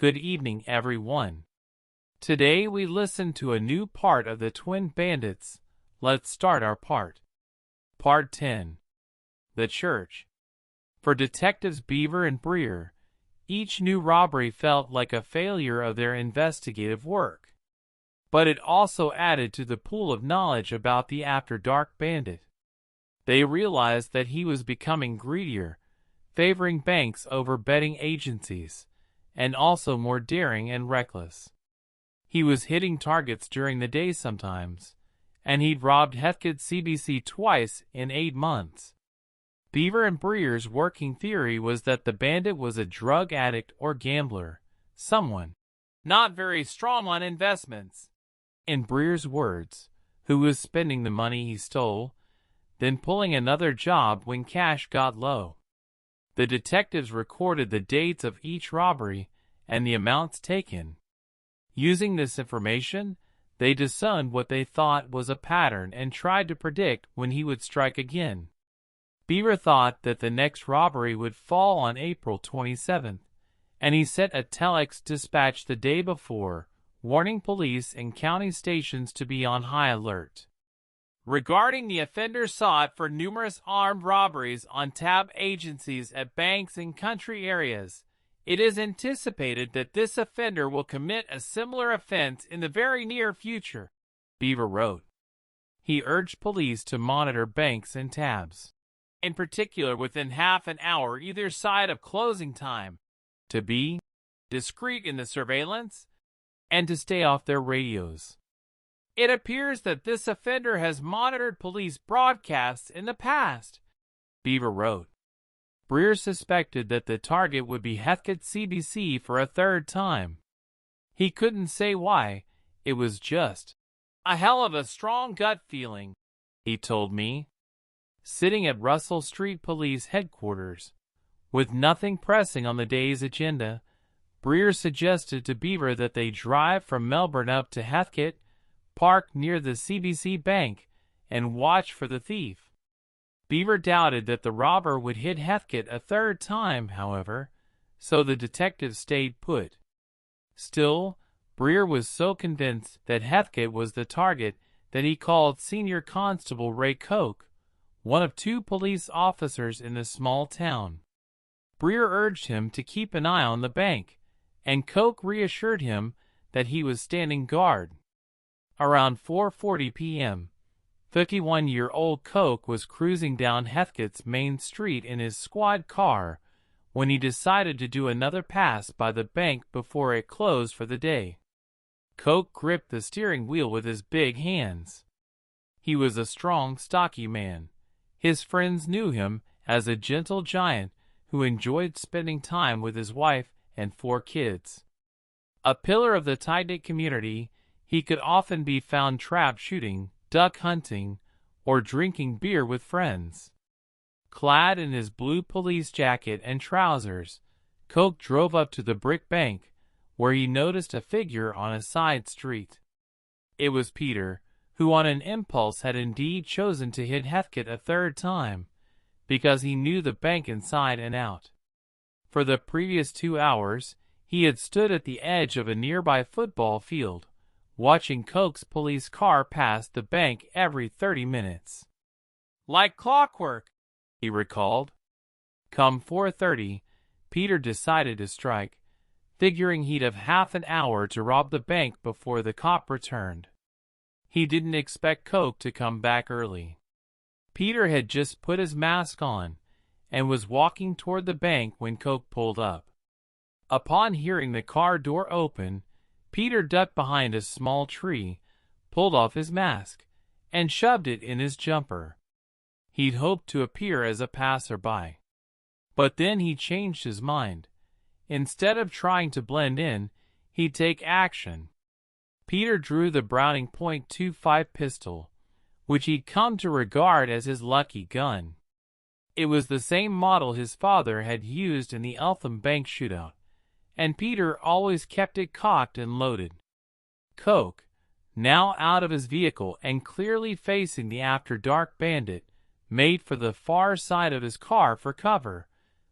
Good evening, everyone. Today we listen to a new part of the Twin Bandits. Let's start our part. Part 10. The Church. For Detectives Beaver and Breer, each new robbery felt like a failure of their investigative work. But it also added to the pool of knowledge about the after-dark bandit. They realized that he was becoming greedier, favoring banks over betting agencies, and also more daring and reckless. He was hitting targets during the day sometimes, and he'd robbed Heathcote CBC twice in 8 months. Beaver and Breer's working theory was that the bandit was a drug addict or gambler, someone not very strong on investments. In Breer's words, who was spending the money he stole, then pulling another job when cash got low. The detectives recorded the dates of each robbery and the amounts taken. Using this information, they discerned what they thought was a pattern and tried to predict when he would strike again. Beaver thought that the next robbery would fall on April 27th, and he sent a telex dispatch the day before, warning police and county stations to be on high alert. Regarding the offender sought for numerous armed robberies on tab agencies at banks in country areas, it is anticipated that this offender will commit a similar offense in the very near future, Beaver wrote. He urged police to monitor banks and tabs, in particular within half an hour either side of closing time, to be discreet in the surveillance, and to stay off their radios. It appears that this offender has monitored police broadcasts in the past, Beaver wrote. Breer suspected that the target would be Heathcote CBC for a third time. He couldn't say why, it was just a hell of a strong gut feeling, he told me. Sitting at Russell Street Police Headquarters, with nothing pressing on the day's agenda, Breer suggested to Beaver that they drive from Melbourne up to Heathcote, park near the CBC Bank, and watch for the thief. Beaver doubted that the robber would hit Heathcote a third time, however, so the detectives stayed put. Still, Breer was so convinced that Heathcote was the target that he called Senior Constable Ray Koch, one of 2 police officers in the small town. Breer urged him to keep an eye on the bank, and Koch reassured him that he was standing guard. Around 4:40 p.m., 51-year-old Koch was cruising down Heathcote's main street in his squad car when he decided to do another pass by the bank before it closed for the day. Koch gripped the steering wheel with his big hands. He was a strong, stocky man. His friends knew him as a gentle giant who enjoyed spending time with his wife and 4 kids. A pillar of the tight-knit community, he could often be found trap shooting, duck hunting, or drinking beer with friends. Clad in his blue police jacket and trousers, Koch drove up to the brick bank, where he noticed a figure on a side street. It was Peter, who on an impulse had indeed chosen to hit Heathcote a third time, because he knew the bank inside and out. For the previous 2 hours, he had stood at the edge of a nearby football field, watching Koch's police car pass the bank every 30 minutes. Like clockwork, he recalled. Come 4:30, Peter decided to strike, figuring he'd have half an hour to rob the bank before the cop returned. He didn't expect Koch to come back early. Peter had just put his mask on and was walking toward the bank when Koch pulled up. Upon hearing the car door open, Peter ducked behind a small tree, pulled off his mask, and shoved it in his jumper. He'd hoped to appear as a passerby. But then he changed his mind. Instead of trying to blend in, he'd take action. Peter drew the Browning .25 pistol, which he'd come to regard as his lucky gun. It was the same model his father had used in the Eltham Bank shootout, and Peter always kept it cocked and loaded. Koch, now out of his vehicle and clearly facing the after-dark bandit, made for the far side of his car for cover,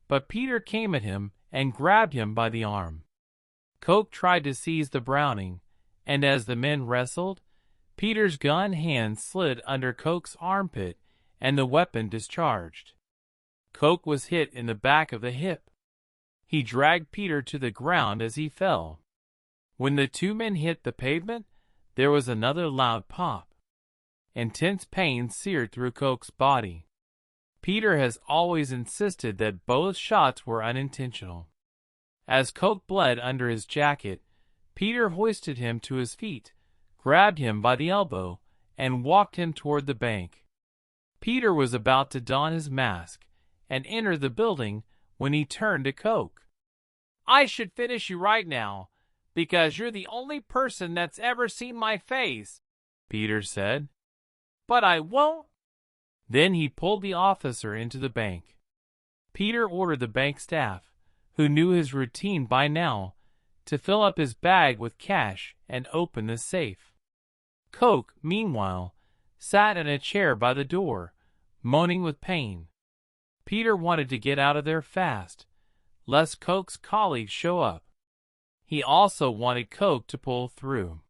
but Peter came at him and grabbed him by the arm. Coke tried to seize the Browning, and as the men wrestled, Peter's gun hand slid under Coke's armpit and the weapon discharged. Coke was hit in the back of the hip. He dragged Peter to the ground as he fell. When the two men hit the pavement, there was another loud pop. Intense pain seared through Coke's body. Peter has always insisted that both shots were unintentional. As Coke bled under his jacket, Peter hoisted him to his feet, grabbed him by the elbow, and walked him toward the bank. Peter was about to don his mask and enter the building when he turned to Coke. "I should finish you right now, because you're the only person that's ever seen my face," Peter said. "But I won't." Then he pulled the officer into the bank. Peter ordered the bank staff, who knew his routine by now, to fill up his bag with cash and open the safe. Coke, meanwhile, sat in a chair by the door, moaning with pain. Peter wanted to get out of there fast, lest Coke's colleagues show up. He also wanted Coke to pull through.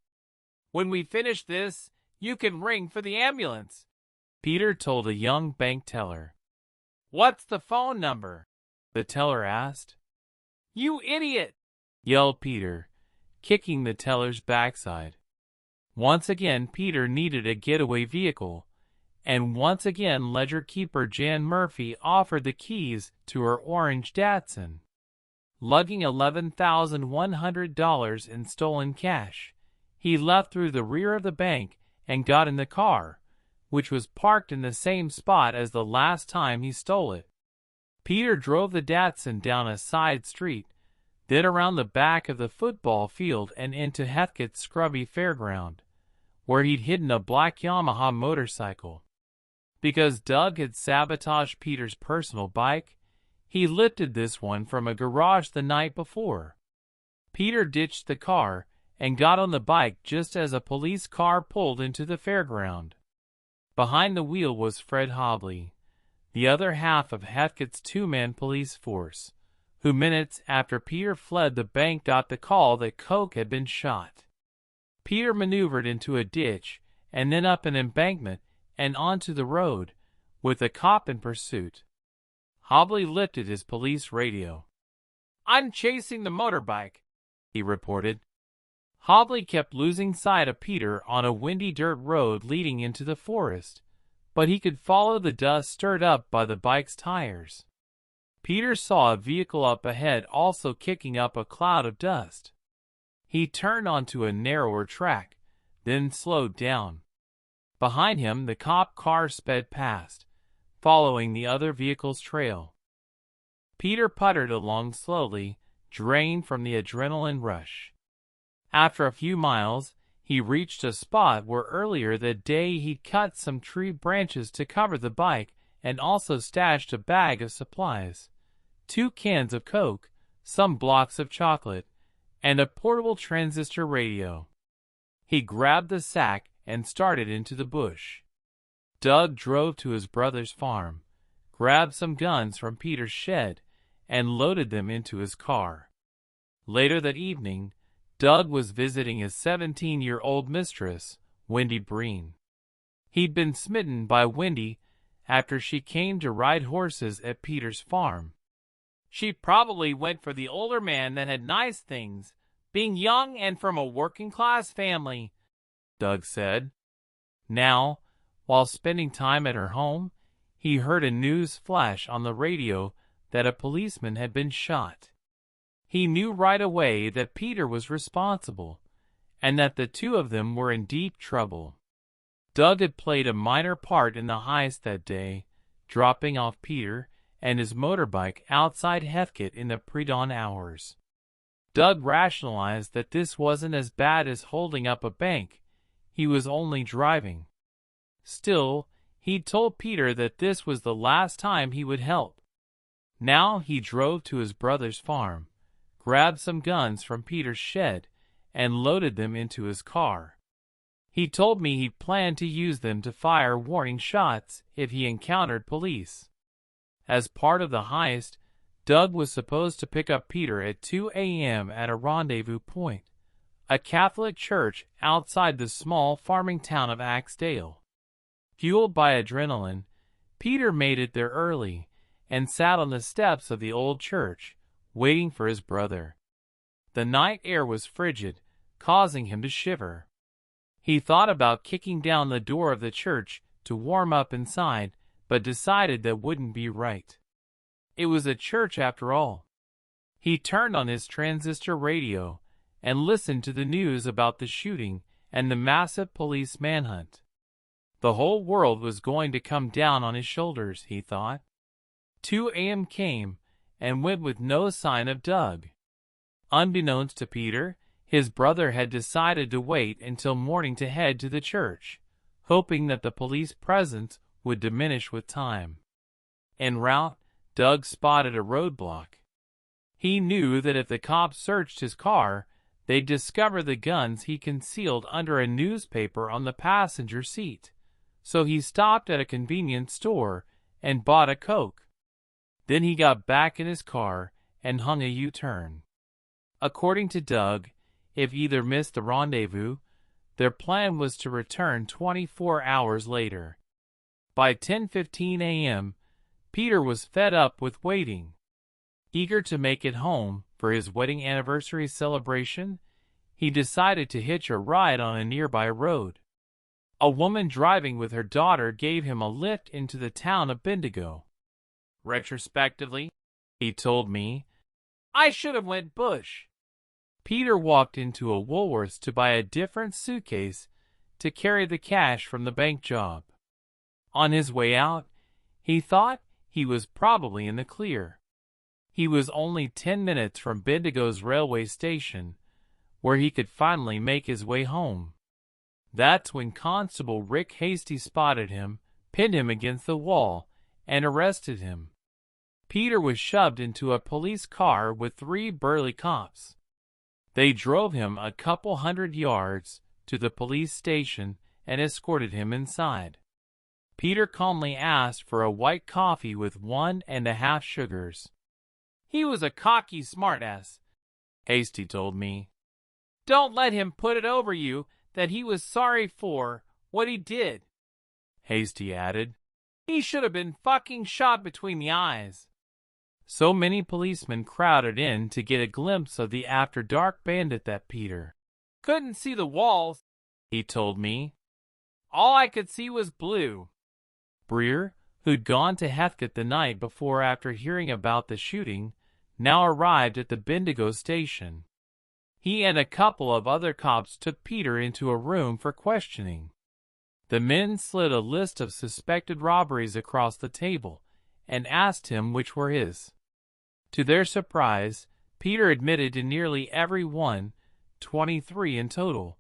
"When we finish this, you can ring for the ambulance," Peter told a young bank teller. "What's the phone number?" the teller asked. "You idiot!" yelled Peter, kicking the teller's backside. Once again Peter needed a getaway vehicle, and once again ledger keeper Jan Murphy offered the keys to her orange Datsun. Lugging $11,100 in stolen cash, he left through the rear of the bank and got in the car, which was parked in the same spot as the last time he stole it. Peter drove the Datsun down a side street, then around the back of the football field and into Heathcote's scrubby fairground, where he'd hidden a black Yamaha motorcycle. Because Doug had sabotaged Peter's personal bike, he lifted this one from a garage the night before. Peter ditched the car and got on the bike just as a police car pulled into the fairground. Behind the wheel was Fred Hobley, the other half of Heathcote's two-man police force, who minutes after Peter fled the bank got the call that Coke had been shot. Peter maneuvered into a ditch and then up an embankment and onto the road, with a cop in pursuit. Hobley lifted his police radio. "I'm chasing the motorbike," he reported. Hobley kept losing sight of Peter on a windy dirt road leading into the forest, but he could follow the dust stirred up by the bike's tires. Peter saw a vehicle up ahead also kicking up a cloud of dust. He turned onto a narrower track, then slowed down. Behind him, the cop car sped past, following the other vehicle's trail. Peter puttered along slowly, drained from the adrenaline rush. After a few miles, he reached a spot where earlier that day he'd cut some tree branches to cover the bike and also stashed a bag of supplies, 2 cans of Coke, some blocks of chocolate, and a portable transistor radio. He grabbed the sack and started into the bush. Doug drove to his brother's farm, grabbed some guns from Peter's shed, and loaded them into his car. Later that evening, Doug was visiting his 17-year-old mistress, Wendy Breen. He'd been smitten by Wendy after she came to ride horses at Peter's farm. "She probably went for the older man that had nice things, being young and from a working-class family," Doug said. Now, while spending time at her home, he heard a news flash on the radio that a policeman had been shot. He knew right away that Peter was responsible, and that the two of them were in deep trouble. Doug had played a minor part in the heist that day, dropping off Peter and his motorbike outside Heathcote in the pre-dawn hours. Doug rationalized that this wasn't as bad as holding up a bank. He was only driving. Still, he'd told Peter that this was the last time he would help. Now he drove to his brother's farm, grabbed some guns from Peter's shed, and loaded them into his car. He told me he planned to use them to fire warning shots if he encountered police. As part of the heist, Doug was supposed to pick up Peter at 2 a.m. at a rendezvous point, a Catholic church outside the small farming town of Axdale. Fueled by adrenaline, Peter made it there early and sat on the steps of the old church, waiting for his brother. The night air was frigid, causing him to shiver. He thought about kicking down the door of the church to warm up inside, but decided that wouldn't be right. It was a church after all. He turned on his transistor radio and listened to the news about the shooting and the massive police manhunt. The whole world was going to come down on his shoulders, he thought. 2 a.m. came and went with no sign of Doug. Unbeknownst to Peter, his brother had decided to wait until morning to head to the church, hoping that the police presence would diminish with time. En route, Doug spotted a roadblock. He knew that if the cops searched his car, they'd discover the guns he concealed under a newspaper on the passenger seat, so he stopped at a convenience store and bought a Coke. Then he got back in his car and hung a U-turn. According to Doug, if either missed the rendezvous, their plan was to return 24 hours later. By 10:15 a.m., Peter was fed up with waiting. Eager to make it home for his wedding anniversary celebration, he decided to hitch a ride on a nearby road. A woman driving with her daughter gave him a lift into the town of Bendigo. Retrospectively, he told me, I should have went bush. Peter walked into a Woolworths to buy a different suitcase to carry the cash from the bank job. On his way out, he thought he was probably in the clear. He was only 10 minutes from Bendigo's railway station, where he could finally make his way home. That's when Constable Rick Hasty spotted him, pinned him against the wall, and arrested him. Peter was shoved into a police car with 3 burly cops. They drove him a couple hundred yards to the police station and escorted him inside. Peter calmly asked for a white coffee with 1.5 sugars. He was a cocky smartass, Hasty told me. Don't let him put it over you that he was sorry for what he did, Hasty added. He should have been fucking shot between the eyes. So many policemen crowded in to get a glimpse of the after-dark bandit that Peter couldn't see the walls, he told me. All I could see was blue. Breer, who'd gone to Heathcote the night before after hearing about the shooting, now arrived at the Bendigo station. He and a couple of other cops took Peter into a room for questioning. The men slid a list of suspected robberies across the table and asked him which were his. To their surprise, Peter admitted to nearly every one, 23 in total.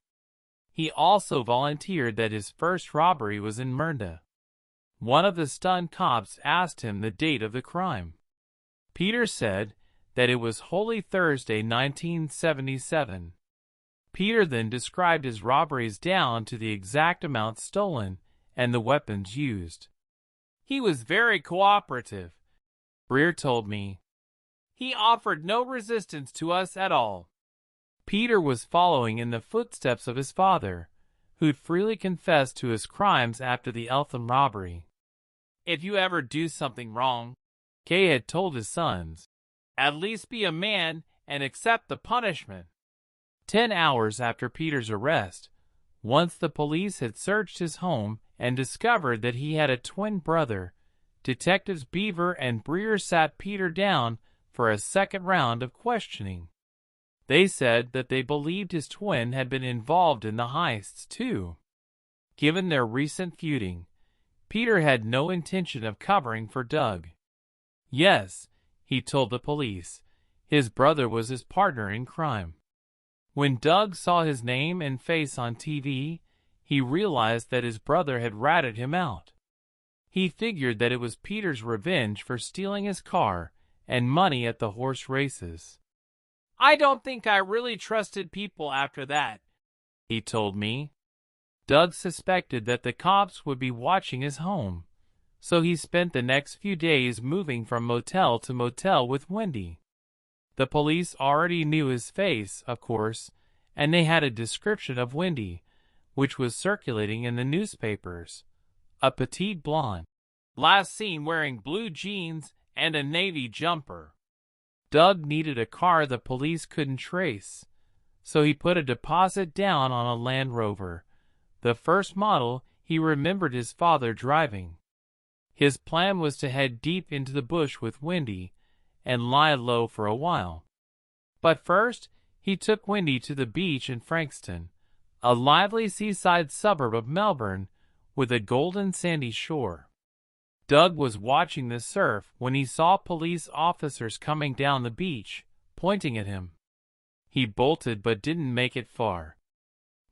He also volunteered that his first robbery was in Mernda. One of the stunned cops asked him the date of the crime. Peter said that it was Holy Thursday 1977. Peter then described his robberies down to the exact amount stolen and the weapons used. He was very cooperative, Breer told me. He offered no resistance to us at all. Peter was following in the footsteps of his father, who'd freely confessed to his crimes after the Eltham robbery. If you ever do something wrong, Kay had told his sons, at least be a man and accept the punishment. 10 hours after Peter's arrest, once the police had searched his home and discovered that he had a twin brother, Detectives Beaver and Breer sat Peter down for a second round of questioning. They said that they believed his twin had been involved in the heists too. Given their recent feuding, Peter had no intention of covering for Doug. Yes, he told the police, his brother was his partner in crime. When Doug saw his name and face on TV, he realized that his brother had ratted him out. He figured that it was Peter's revenge for stealing his car and money at the horse races. I don't think I really trusted people after that, he told me. Doug suspected that the cops would be watching his home, so he spent the next few days moving from motel to motel with Wendy. The police already knew his face, of course, and they had a description of Wendy, which was circulating in the newspapers. A petite blonde, last seen wearing blue jeans and a navy jumper. Doug needed a car the police couldn't trace, so he put a deposit down on a Land Rover, the first model he remembered his father driving. His plan was to head deep into the bush with Wendy and lie low for a while. But first, he took Wendy to the beach in Frankston, a lively seaside suburb of Melbourne with a golden sandy shore. Doug was watching the surf when he saw police officers coming down the beach, pointing at him. He bolted but didn't make it far.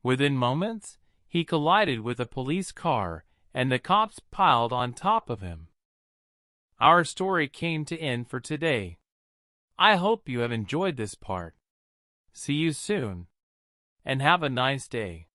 Within moments, he collided with a police car, and the cops piled on top of him. Our story came to end for today. I hope you have enjoyed this part. See you soon, and have a nice day.